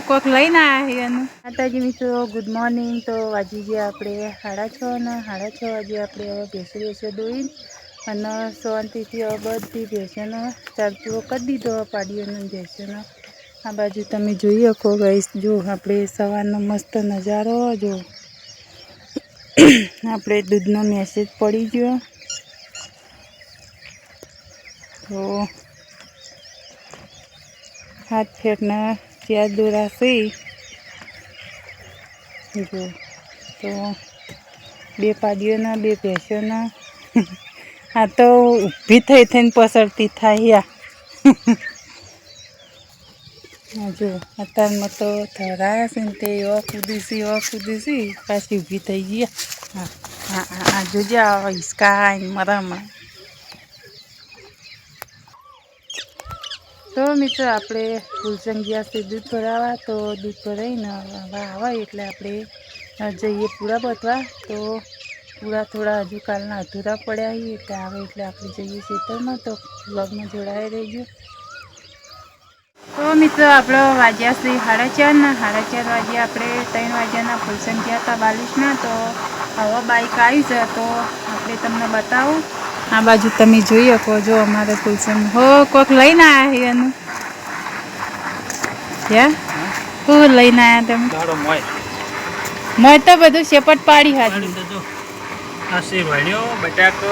કોક લઈને આવ્યા એનું માતાજી મિત્રો ગુડ મોર્નિંગ। તો વાજી ગયા આપણે 6:30 ને 6:30 વાગે આપણે હવે ભેંસો દોઈ અને શાંતિથી બધી ભેંસોનો ચાર પૂરો કરી દીધો પાડીઓનો ભેંસોનો। આ બાજુ તમે જોઈ શકો ગાઈસ, જો આપણે સવારનો મસ્ત નજારો જો આપણે દૂધનો મેસેજ પડી ગયો તો 7 ફેટના 4 દોરા છે જો। તો 2 પાડીઓના 2 ભેંસોના આ તો ઊભી થઈ થઈને પસરતી થાય જો અત્યારમાં તો થરાયા છે ને તે એવા કૂદીસી પાછી ઊભી થઈ ગયા। હા જોજે આ હિસકા મરામાં। તો મિત્રો આપણે ફૂલસંગ ગયા છે દૂધ ભરાવા। તો દૂધ ભરાઈને આવે એટલે આપણે જઈએ પૂરા બતવા। તો પૂરા થોડા હજુ કાલના અધૂરા પડ્યા એટલે આવે એટલે આપણે જઈએ ખેતરમાં। તો વ્લોગમાં જોડાઈ રહેજો। તો મિત્રો આપણો વાગ્યા છે 4:30 ને 4:30 વાગે આપણે 3 વાગ્યાના ફૂલસંગ ગયા હતા 42ના। તો હવે બાઈક આવી છે તો આપણે તમને બતાવું। આ બાજુ તમે જોઈ શકો જો અમારે ફૂલસંગ હો કોક લઈને આવ્યા એનું શું લઈને આવ્યા તમે? મોય તો બધું શેપટ પાડી હાજી આ છે વાણ્યો બટાકો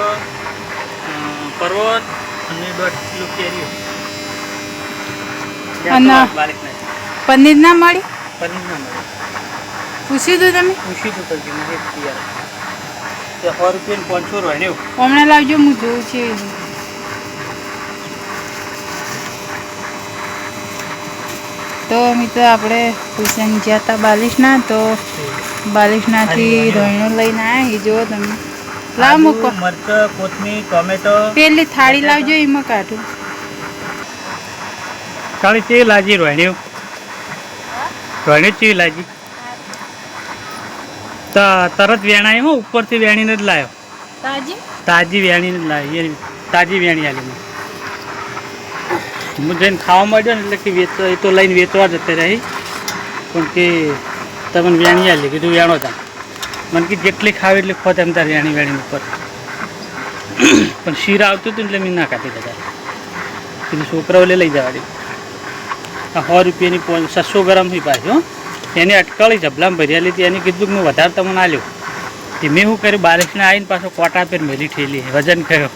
પર્વત અને 1.5 કિલો કેરીઓ અને પનીર ના મળી? પનીર ના મળે। પૂછ્યું તું તમે? પૂછ્યું તું તો નથી તૈયાર તે 100 રૂપિયા 500 વાણ્યો હમણાં લાવજો હું જોઉં છું। તો મિત્રો આપણે ફૂલસંગ ગયા હતા 42ના। તો 42નાથી રોયણો લઈને આવ્યા એ જુઓ તમે। લાવ મૂકો મરચાં કોથમીર ટોમેટો પેલી થાળી લાવજો એમાં કાઢું। થાળી કેવી લાગી રોયણ્યો? રોયણ્યો કેવી લાગી? તરત વેણાય હો, ઉપરથી વેણીને જ લાવ્યો। તાજી વેણીને જ લાવી, તાજી વેણી આલી મેં। હું જઈને ખાવા માંડ્યો ને એટલે કે વેચવા એ તો લઈને વેચવા જતે રહી પણ કે તમને વેણી આલી કીધું વેણો તા મને કે જેટલી ખાવી એટલી ખોત એમ તાર વેણી ઉપર પણ શીર આવતું હતું એટલે મેં ના કાઢી બધા કીધું છોકરાઓ લઈ જવાડી। આ 100 રૂપિયાની 600 ગ્રામ થઈ પાછી હો એને અટકાળી જબલામાં ભર્યા લીધી એને કીધું કે હું વધારે તમને આલ્યો તે મેં શું કર્યું 42ને આવીને પાછો કોટા પર મેલી ઠેલી વજન કર્યો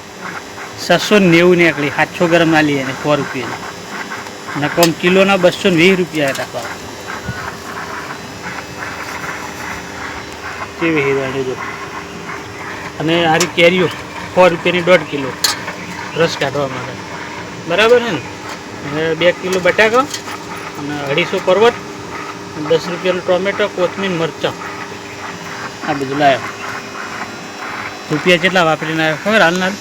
690 નીકળી 700 ગ્રામ આલી એને 100 રૂપિયાની અને કમ કિલોના 220 રૂપિયા હતા કેવી હીરાણી જો। અને આરી કેરીઓ 100 રૂપિયાની 1.5 કિલો રસ કાઢવા માટે બરાબર છે ને। અને 2 કિલો બટાકા અને 250 પર્વત 10 રૂપિયાનું ટોમેટો કોથમીર મરચાં આ બધું લાવ્યો। રૂપિયા કેટલા વાપરીને આવ્યો ખબર હાલના?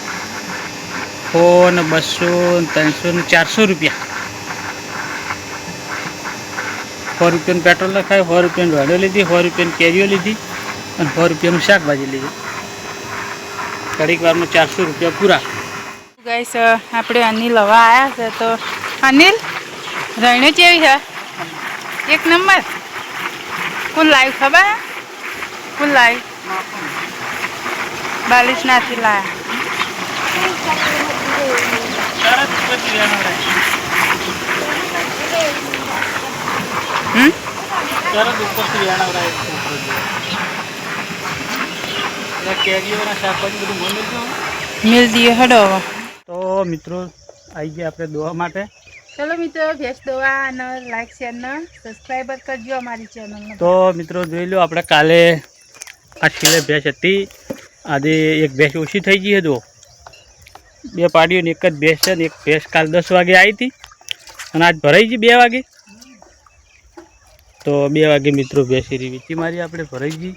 100 ને 200 300 ને 400 રૂપિયા। 100 રૂપિયાનું પેટ્રોલ લખાય, 100 રૂપિયાની વાડો લીધી, 100 રૂપિયાની કેરીઓ લીધી અને 100 રૂપિયાનું શાકભાજી લીધી। ઘડીક વારમાં 400 રૂપિયા પૂરા। ગાઈસ આપણે અનિલ હવા આવ્યા છે। તો અનિલ રણ્યો કેવી છે? 1 નંબર। કોણ લાવ્યું ખબર? કોણ લાવ્યું? 42નાથી લાવ્યા। મિલ દીએ હડો। તો મિત્રો આવી ગયા આપણે દોવા માટે। ચલો મિત્રો ભેંસ દોવા અને લાઈક શેર ને સબસ્ક્રાઈબર કરજો અમારી ચેનલને। તો મિત્રો જોઈ લો આપણે કાલે આ છેલ્લે ભેંસ હતી, આજે એક ભેંસ ઓછી થઈ ગઈ હતો। 2 પાડીઓની એક જ ભેંસ છે ને એક ભેંસ કાલ 10 વાગે આવી હતી અને આજ ભરાઈ ગઈ 2 વાગે। તો 2 વાગે મિત્રો ભેંસ વીચી મારી આપણે ભરાઈ ગઈ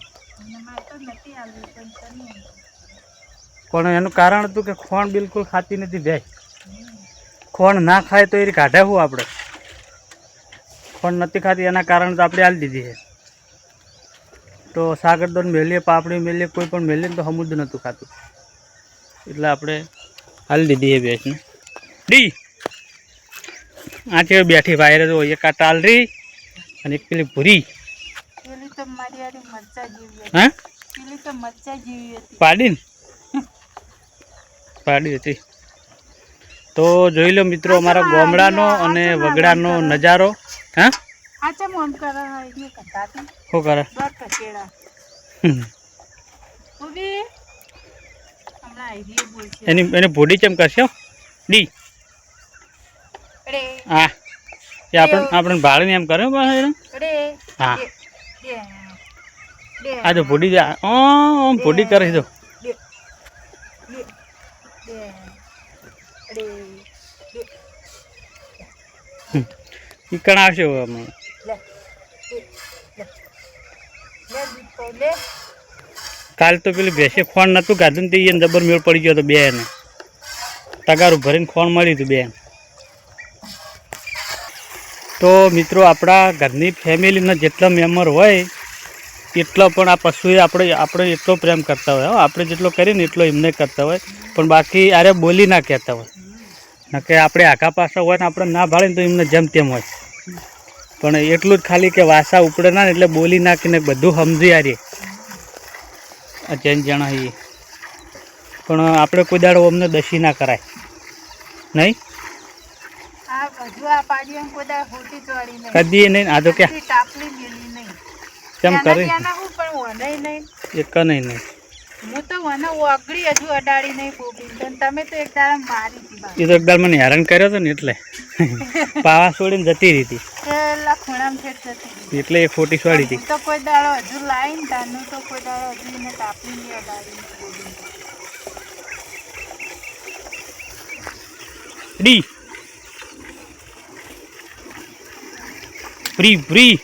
પણ એનું કારણ હતું કે ખોણ બિલકુલ ખાતી નથી ભેંસ। ખોણ ના ખાય તો એ કાઢે શું આપણે? ખોણ નથી ખાતી એના કારણે તો આપણે આલી દીધી છે। તો સાગરદોન મેલીએ પાપડી મેલીએ કોઈ પણ મેલીએ તો સમુદ્ર નહોતું ખાતું એટલે આપણે હાલી દીધી છે ભેંસને। ડી આ છે બેઠી વાયરે તો એક આ ટાલરી અને એક પેલી ભૂરી. પેલી તો મારી આરી મરચા જેવી હતી. હા પેલી તો મરચા જેવી હતી. પાડી હતી. તો જોઈ લો મિત્રો અમારા ગામડાનો અને વગડાનો નજારો. હા આ ચમ ઓમ કરે એટલે કટાતી શું કરે બર કચેડા ઉભી હમણાં આઈડિયા બોલશે એને ભૂડી ચમ કરશે ડી અરે હા એ આપણે ભાળીને એમ કરે અરે હા દે દે આ તો ભૂડી ઓમ ભૂડી કરી દો દે દે દે અરે ઈકણ આવશે હમણાં. લે લે લે કાલ તો પેલી ભેંસે ખોણ નતું ગાધું ને એને જબર મેળ પડી ગયો હતો બે એને તગારું ભરીને ખોણ મળી હતું બે. તો મિત્રો આપણા ઘરની ફેમિલીના જેટલા મેમ્બર હોય એટલો પણ આ પશુએ આપણે એટલો પ્રેમ કરતા હોય. આપણે જેટલો કરીએ ને એટલો એમને કરતા હોય, પણ બાકી આરે બોલી ના કહેતા હોય. ના કે આપણે આઘા પાછા હોય ને આપણે ના ભાળે ને તો એમને જેમ તેમ હોય, પણ એટલું જ ખાલી કે વાસા ઉપડે ના એટલે બોલી નાખીને બધું સમજી આરીએ આ જેન જણા એ. પણ આપણે કોઈ દાડો અમને દસી ના કરાય નહીં. આ બધું આ પાડીએ કોદા હોટી ચોડી નહીં કદી નહીં. આ તો ક્યાં ટાપલી મેલી નહીં કેમ કરી ત્યાંના હું પણ વનાઈ નહીં. એક નહીં નહીં હું તો વને ઓગળી હજુ અડાડી નહીં બોબીન તો તમે તો એક દાડા મારી હતી બા એ તો એકદાર મને હેરાન કર્યો હતો ને એટલે પાવા છોડીને જતી રહી હતી પેલા ખૂણામાં ફેટ જતી હતી. એટલે એ ખોટી છોડી હતી. હું તો કોઈ દાડો હજુ લાવીને તારનું તો કોઈ દાડો હજુ એને ટાપલી નહીં અડાડી બોબીન. D free free